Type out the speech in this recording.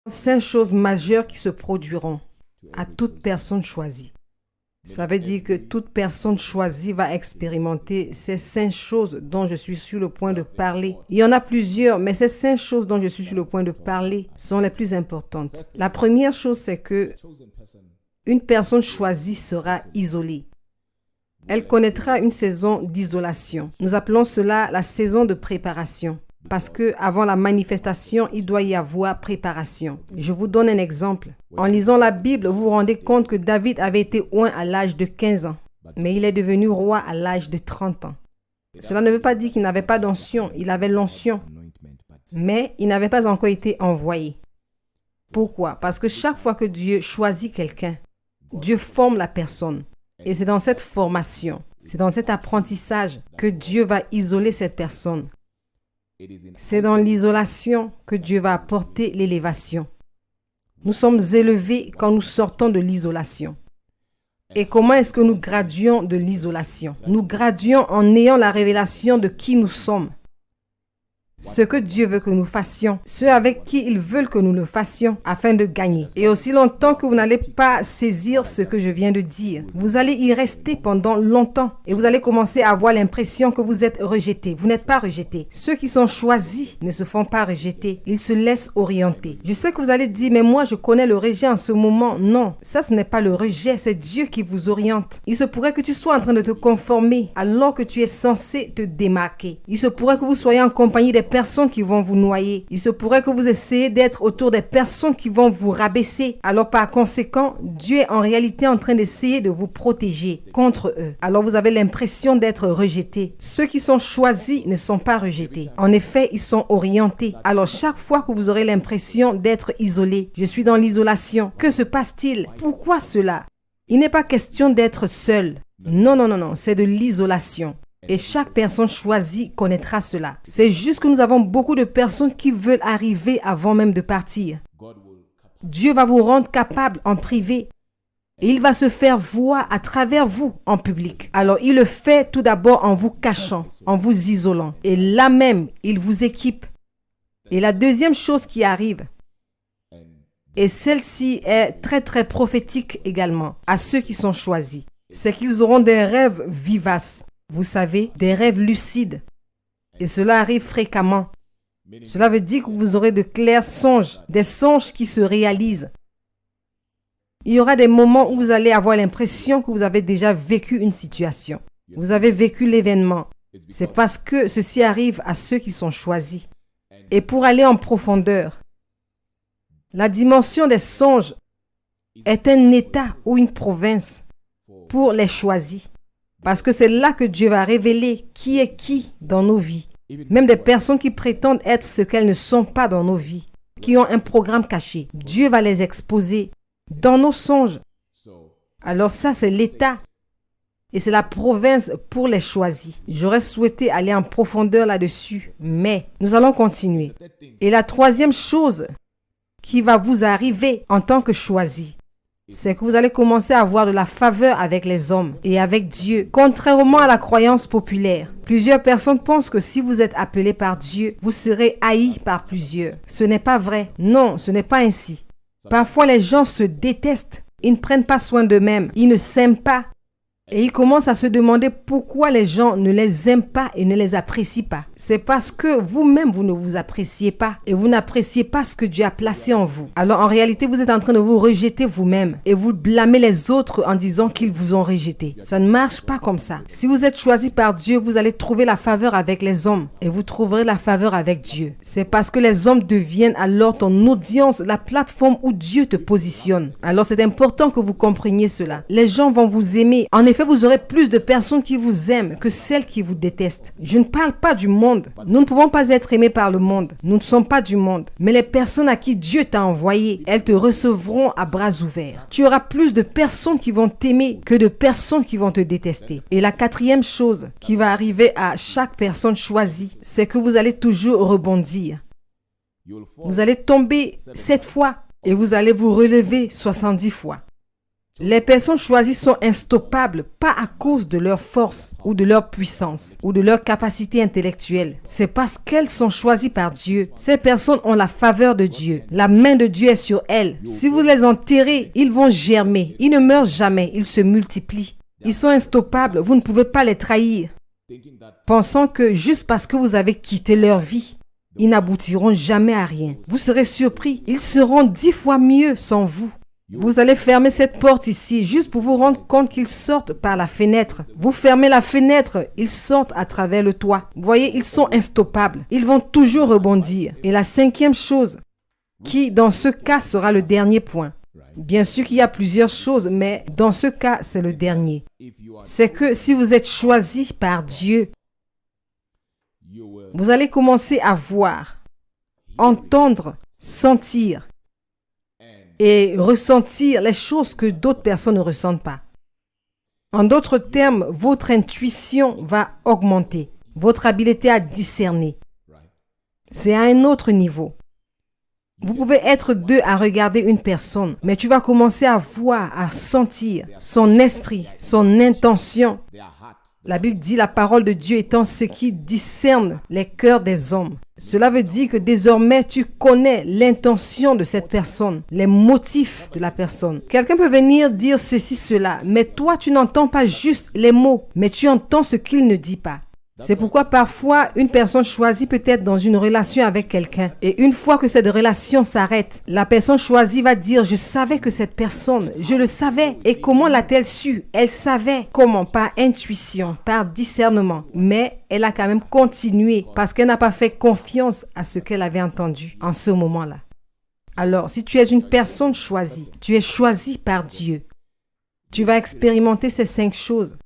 5 choses majeures qui se produiront à toute personne choisie. Ça veut dire que toute personne choisie va expérimenter ces 5 choses dont je suis sur le point de parler. Il y en a plusieurs, mais ces 5 choses dont je suis sur le point de parler sont les plus importantes. La première chose, c'est que une personne choisie sera isolée. Elle connaîtra une saison d'isolation. Nous appelons cela la saison de préparation. Parce que avant la manifestation, il doit y avoir préparation. Je vous donne un exemple. En lisant la Bible, vous vous rendez compte que David avait été oint à l'âge de 15 ans, mais il est devenu roi à l'âge de 30 ans. Cela ne veut pas dire qu'il n'avait pas d'onction, il avait l'onction, mais il n'avait pas encore été envoyé. Pourquoi? Parce que chaque fois que Dieu choisit quelqu'un, Dieu forme la personne. Et c'est dans cette formation, c'est dans cet apprentissage que Dieu va isoler cette personne. C'est dans l'isolation que Dieu va apporter l'élévation. Nous sommes élevés quand nous sortons de l'isolation. Et comment est-ce que nous graduons de l'isolation? Nous graduons en ayant la révélation de qui nous sommes. Ce que Dieu veut que nous fassions, ceux avec qui il veut que nous le fassions afin de gagner. Et aussi longtemps que vous n'allez pas saisir ce que je viens de dire, vous allez y rester pendant longtemps et vous allez commencer à avoir l'impression que vous êtes rejeté. Vous n'êtes pas rejeté. Ceux qui sont choisis ne se font pas rejeter. Ils se laissent orienter. Je sais que vous allez dire, mais moi je connais le rejet en ce moment. Non, ça ce n'est pas le rejet, c'est Dieu qui vous oriente. Il se pourrait que tu sois en train de te conformer alors que tu es censé te démarquer. Il se pourrait que vous soyez en compagnie des personnes qui vont vous noyer. Il se pourrait que vous essayez d'être autour des personnes qui vont vous rabaisser. Alors par conséquent, Dieu est en réalité en train d'essayer de vous protéger contre eux. Alors vous avez l'impression d'être rejeté. Ceux qui sont choisis ne sont pas rejetés. En effet, ils sont orientés. Alors chaque fois que vous aurez l'impression d'être isolé, je suis dans l'isolation. Que se passe-t-il? Pourquoi cela? Il n'est pas question d'être seul. Non, non, non, non, c'est de l'isolation. Et chaque personne choisie connaîtra cela. C'est juste que nous avons beaucoup de personnes qui veulent arriver avant même de partir. Dieu va vous rendre capable en privé. Et il va se faire voir à travers vous en public. Alors il le fait tout d'abord en vous cachant, en vous isolant. Et là même, il vous équipe. Et la deuxième chose qui arrive, et celle-ci est très très prophétique également à ceux qui sont choisis, c'est qu'ils auront des rêves vivaces. Vous savez, des rêves lucides. Et cela arrive fréquemment. Cela veut dire que vous aurez de clairs songes, des songes qui se réalisent. Il y aura des moments où vous allez avoir l'impression que vous avez déjà vécu une situation. Vous avez vécu l'événement. C'est parce que ceci arrive à ceux qui sont choisis. Et pour aller en profondeur, la dimension des songes est un état ou une province pour les choisis. Parce que c'est là que Dieu va révéler qui est qui dans nos vies. Même des personnes qui prétendent être ce qu'elles ne sont pas dans nos vies, qui ont un programme caché. Dieu va les exposer dans nos songes. Alors ça, c'est l'état. Et c'est la province pour les choisis. J'aurais souhaité aller en profondeur là-dessus, mais nous allons continuer. Et la troisième chose qui va vous arriver en tant que choisi, c'est que vous allez commencer à avoir de la faveur avec les hommes et avec Dieu. Contrairement à la croyance populaire, plusieurs personnes pensent que si vous êtes appelé par Dieu, vous serez haï par plusieurs. Ce n'est pas vrai. Non, ce n'est pas ainsi. Parfois, les gens se détestent. Ils ne prennent pas soin d'eux-mêmes. Ils ne s'aiment pas. Et ils commencent à se demander pourquoi les gens ne les aiment pas et ne les apprécient pas. C'est parce que vous-même, vous ne vous appréciez pas et vous n'appréciez pas ce que Dieu a placé en vous. Alors en réalité, vous êtes en train de vous rejeter vous-même et vous blâmez les autres en disant qu'ils vous ont rejeté. Ça ne marche pas comme ça. Si vous êtes choisi par Dieu, vous allez trouver la faveur avec les hommes et vous trouverez la faveur avec Dieu. C'est parce que les hommes deviennent alors ton audience, la plateforme où Dieu te positionne. Alors c'est important que vous compreniez cela. Les gens vont vous aimer. En effet, vous aurez plus de personnes qui vous aiment que celles qui vous détestent. Je ne parle pas du monde. Nous ne pouvons pas être aimés par le monde. Nous ne sommes pas du monde. Mais les personnes à qui Dieu t'a envoyé, elles te recevront à bras ouverts. Tu auras plus de personnes qui vont t'aimer que de personnes qui vont te détester. Et la quatrième chose qui va arriver à chaque personne choisie, c'est que vous allez toujours rebondir. Vous allez tomber 7 fois et vous allez vous relever 70 fois. Les personnes choisies sont instoppables, pas à cause de leur force ou de leur puissance ou de leur capacité intellectuelle. C'est parce qu'elles sont choisies par Dieu. Ces personnes ont la faveur de Dieu. La main de Dieu est sur elles. Si vous les enterrez, ils vont germer. Ils ne meurent jamais, ils se multiplient. Ils sont instoppables, vous ne pouvez pas les trahir. Pensant que juste parce que vous avez quitté leur vie, ils n'aboutiront jamais à rien. Vous serez surpris, ils seront 10 fois mieux sans vous. Vous allez fermer cette porte ici, juste pour vous rendre compte qu'ils sortent par la fenêtre. Vous fermez la fenêtre, ils sortent à travers le toit. Vous voyez, ils sont instoppables. Ils vont toujours rebondir. Et la 5e chose, qui dans ce cas sera le dernier point. Bien sûr qu'il y a plusieurs choses, mais dans ce cas, c'est le dernier. C'est que si vous êtes choisi par Dieu, vous allez commencer à voir, entendre, sentir et ressentir les choses que d'autres personnes ne ressentent pas. En d'autres termes, votre intuition va augmenter, votre habileté à discerner. C'est à un autre niveau. Vous pouvez être 2 à regarder une personne, mais tu vas commencer à voir, à sentir son esprit, son intention. La Bible dit la parole de Dieu étant ce qui discerne les cœurs des hommes. Cela veut dire que désormais tu connais l'intention de cette personne, les motifs de la personne. Quelqu'un peut venir dire ceci, cela, mais toi tu n'entends pas juste les mots, mais tu entends ce qu'il ne dit pas. C'est pourquoi parfois une personne choisie peut être dans une relation avec quelqu'un. Et une fois que cette relation s'arrête, la personne choisie va dire « Je savais que cette personne, je le savais. » Et comment l'a-t-elle su? Elle savait. Comment? Par intuition, par discernement. Mais elle a quand même continué parce qu'elle n'a pas fait confiance à ce qu'elle avait entendu en ce moment-là. Alors, si tu es une personne choisie, tu es choisi par Dieu. Tu vas expérimenter ces 5 choses.